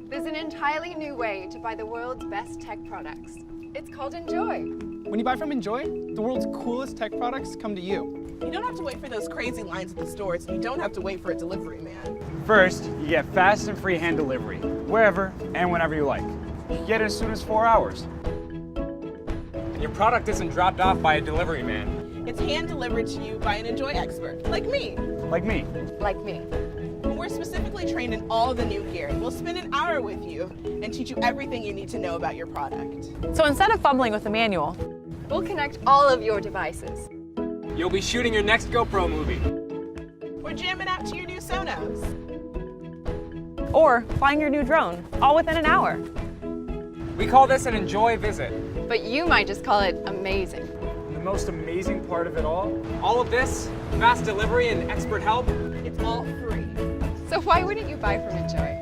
There's an entirely new way to buy the world's best tech products. It's called Enjoy. When you buy from Enjoy, the world's coolest tech products come to you. You don't have to wait for those crazy lines at the stores, and you don't have to wait for a delivery man. First, you get fast and free hand delivery, wherever and whenever you like. You can get it as soon as 4 hours. And your product isn't dropped off by a delivery man. It's hand delivered to you by an Enjoy expert, like me. Like me. Like me. We're specifically trained in all the new gear. We'll spend an hour with you and teach you everything you need to know about your product. So instead of fumbling with the manual, We'll connect all of your devices. You'll be shooting your next GoPro movie. We're jamming out to your new Sonos. or flying your new drone, all within an hour. We call this an Enjoy visit. But you might just call it amazing. And the most amazing part of it all of this, fast delivery and expert help, It's all free. So why wouldn't you buy from Enjoy?